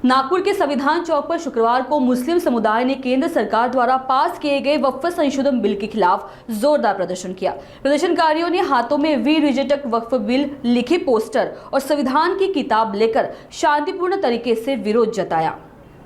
नागपुर के संविधान चौक पर शुक्रवार को मुस्लिम समुदाय ने केंद्र सरकार द्वारा पास किए गए वक्फ संशोधन बिल के खिलाफ जोरदार प्रदर्शन किया। प्रदर्शनकारियों ने हाथों में वी रिजेक्ट वक्फ बिल लिखे पोस्टर और संविधान की किताब लेकर शांतिपूर्ण तरीके से विरोध जताया।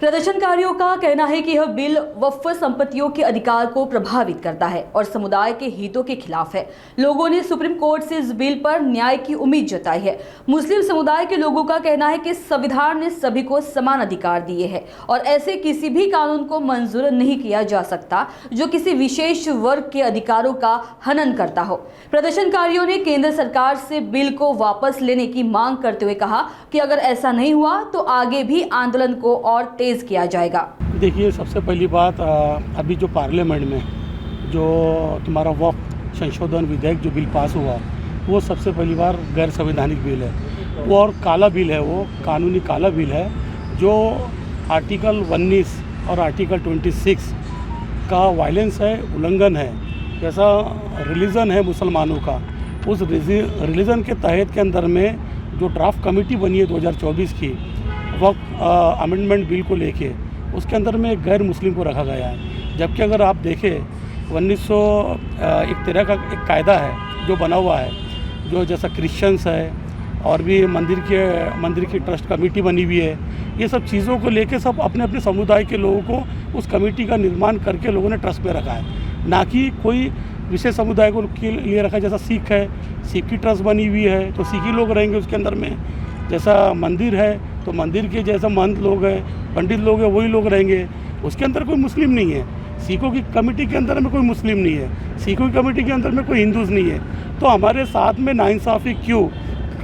प्रदर्शनकारियों का कहना है कि यह बिल वक्फ संपत्तियों के अधिकार को प्रभावित करता है और समुदाय के हितों के खिलाफ है। लोगों ने सुप्रीम कोर्ट से इस बिल पर न्याय की उम्मीद जताई है। मुस्लिम समुदाय के लोगों का कहना है कि संविधान ने सभी को समान अधिकार दिए हैं और ऐसे किसी भी कानून को मंजूर नहीं किया जा सकता जो किसी विशेष वर्ग के अधिकारों का हनन करता हो। प्रदर्शनकारियों ने केंद्र सरकार से बिल को वापस लेने की मांग करते हुए कहा कि अगर ऐसा नहीं हुआ तो आगे भी आंदोलन को और तेज किया जाएगा। देखिए, सबसे पहली बात, अभी जो पार्लियामेंट में जो तुम्हारा वक्फ संशोधन विधेयक जो बिल पास हुआ वो सबसे पहली बार गैर संवैधानिक बिल है वो, और काला बिल है, वो कानूनी काला बिल है जो आर्टिकल 19 और आर्टिकल 26 का वायलेंस है, उल्लंघन है। जैसा रिलीजन है मुसलमानों का, उस रिलीजन के तहत के अंदर में जो ड्राफ्ट कमेटी बनी है 2024 की वक्फ अमेंडमेंट बिल को लेके, उसके अंदर में गैर मुस्लिम को रखा गया है। जबकि अगर आप देखें 1971 का एक कायदा है जो बना हुआ है, जो जैसा क्रिश्चियंस है और भी मंदिर की ट्रस्ट कमेटी बनी हुई है, ये सब चीज़ों को लेके सब अपने अपने समुदाय के लोगों को उस कमेटी का निर्माण करके लोगों ने ट्रस्ट में रखा है, ना कि कोई विशेष समुदाय को के लिए रखा है। जैसा सिख है, सिख की ट्रस्ट बनी हुई है तो सिखी लोग रहेंगे उसके अंदर में। जैसा मंदिर है तो मंदिर के जैसा महंत लोग हैं, पंडित लोग हैं, वही लोग रहेंगे। उसके अंदर कोई मुस्लिम नहीं है। सिखों की कमेटी के अंदर में कोई मुस्लिम नहीं है, सिखों की कमेटी के अंदर में कोई हिंदूज नहीं है। तो हमारे साथ में नाइंसाफ़ी क्यों?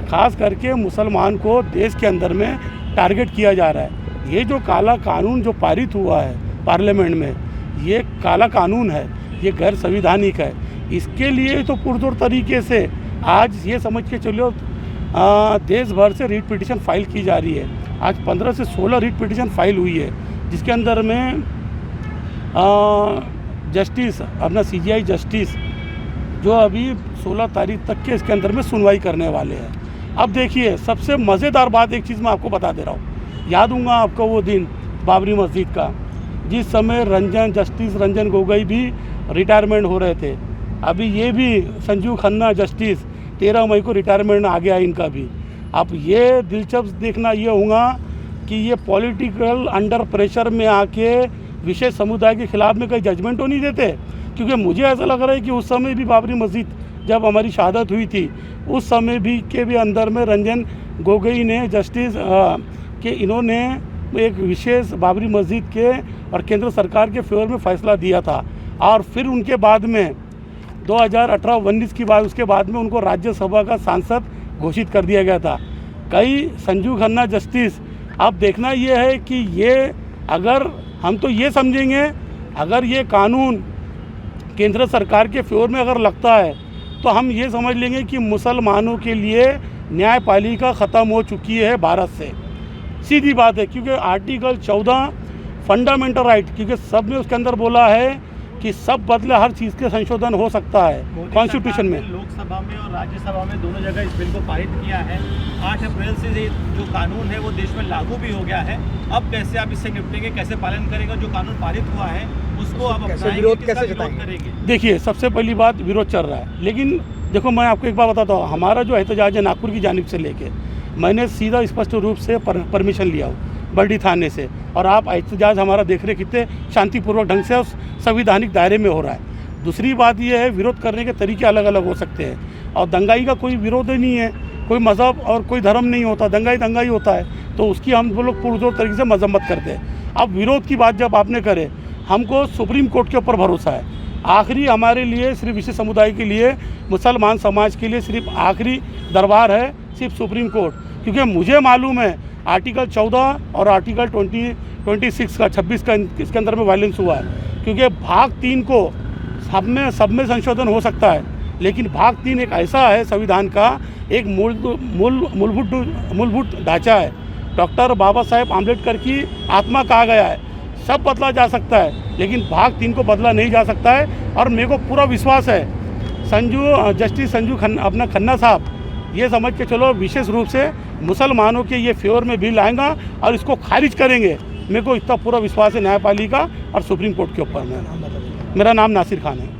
खास करके मुसलमान को देश के अंदर में टारगेट किया जा रहा है। ये जो काला कानून जो पारित हुआ है पार्लियामेंट में, ये काला कानून है, ये गैर संवैधानिक है। इसके लिए तो पुरजोर तरीके से आज ये समझ के चलो देश भर से रीट पिटीशन फाइल की जा रही है। आज 15 से 16 रीट पिटीशन फाइल हुई है, जिसके अंदर में जस्टिस अपना CJI जस्टिस जो अभी 16 तारीख तक के इसके अंदर में सुनवाई करने वाले हैं। अब देखिए, सबसे मज़ेदार बात एक चीज़ मैं आपको बता दे रहा हूँ। याद होगा आपको वो दिन बाबरी मस्जिद का, जिस समय जस्टिस रंजन गोगोई भी रिटायरमेंट हो रहे थे। अभी ये भी संजीव खन्ना जस्टिस 13 मई को रिटायरमेंट आ गया इनका भी। अब ये दिलचस्प देखना ये होगा कि ये पॉलिटिकल अंडर प्रेशर में आके विशेष समुदाय के खिलाफ में कहीं जजमेंट तो नहीं देते। क्योंकि मुझे ऐसा लग रहा है कि उस समय भी बाबरी मस्जिद जब हमारी शहादत हुई थी, उस समय भी के भी अंदर में रंजन गोगोई ने जस्टिस के इन्होंने एक विशेष बाबरी मस्जिद के और केंद्र सरकार के फेवर में फ़ैसला दिया था। और फिर उनके बाद में 2018-19 की बात, उसके बाद में उनको राज्यसभा का सांसद घोषित कर दिया गया था। कई संजीव खन्ना जस्टिस, अब देखना ये है कि ये अगर हम तो ये समझेंगे, अगर ये कानून केंद्र सरकार के फेवर में अगर लगता है तो हम ये समझ लेंगे कि मुसलमानों के लिए न्यायपालिका ख़त्म हो चुकी है भारत से। सीधी बात है, क्योंकि आर्टिकल 14 फंडामेंटल राइट, क्योंकि सब में उसके अंदर बोला है कि सब बदले हर चीज़ के संशोधन हो सकता है कॉन्स्टिट्यूशन में। लोकसभा में और राज्यसभा में दोनों जगह इस बिल को पारित किया है। 8 अप्रैल से जो कानून है वो देश में लागू भी हो गया है। अब कैसे आप इससे निपटेंगे, कैसे पालन करेंगे? जो कानून पारित हुआ है उसको आप विरोध कैसे करेंगे? देखिए, सबसे पहली बात, विरोध चल रहा है। लेकिन देखो, मैं आपको एक बात बताता हूँ, हमारा जो एहतजाज है नागपुर की जानिब से लेके, मैंने सीधा स्पष्ट रूप से परमिशन लिया हूँ बरडी थाने से, और आप एहतजाज हमारा देख रहे कितने शांतिपूर्वक ढंग से उस संवैधानिक दायरे में हो रहा है। दूसरी बात यह है, विरोध करने के तरीके अलग अलग हो सकते हैं और दंगाई का कोई विरोध ही नहीं है, कोई मज़हब और कोई धर्म नहीं होता, दंगाई होता है, तो उसकी हम लोग पुरजोर तरीके से मजम्मत करते हैं। अब विरोध की बात जब आपने करे, हमको सुप्रीम कोर्ट के ऊपर भरोसा है। आखिरी हमारे लिए सिर्फ विशेष समुदाय के लिए, मुसलमान समाज के लिए सिर्फ आखिरी दरबार है सिर्फ सुप्रीम कोर्ट। क्योंकि मुझे मालूम है आर्टिकल 14 और आर्टिकल 26 का 26 का इसके अंदर में वायलेंस हुआ है। क्योंकि भाग 3 को सब में संशोधन हो सकता है, लेकिन भाग 3 एक ऐसा है संविधान का, एक मूलभूत ढांचा है। डॉक्टर बाबा साहेब आम्बेडकर की आत्मा कहा गया है, सब बदला जा सकता है, लेकिन भाग 3 को बदला नहीं जा सकता है। और मेरे को पूरा विश्वास है जस्टिस संजू खन्ना साहब ये समझ के चलो विशेष रूप से मुसलमानों के ये फेवर में बिल आएगा और इसको खारिज करेंगे। मेरे को इतना पूरा विश्वास है न्यायपालिका और सुप्रीम कोर्ट के ऊपर में। मेरा नाम नासिर खान है।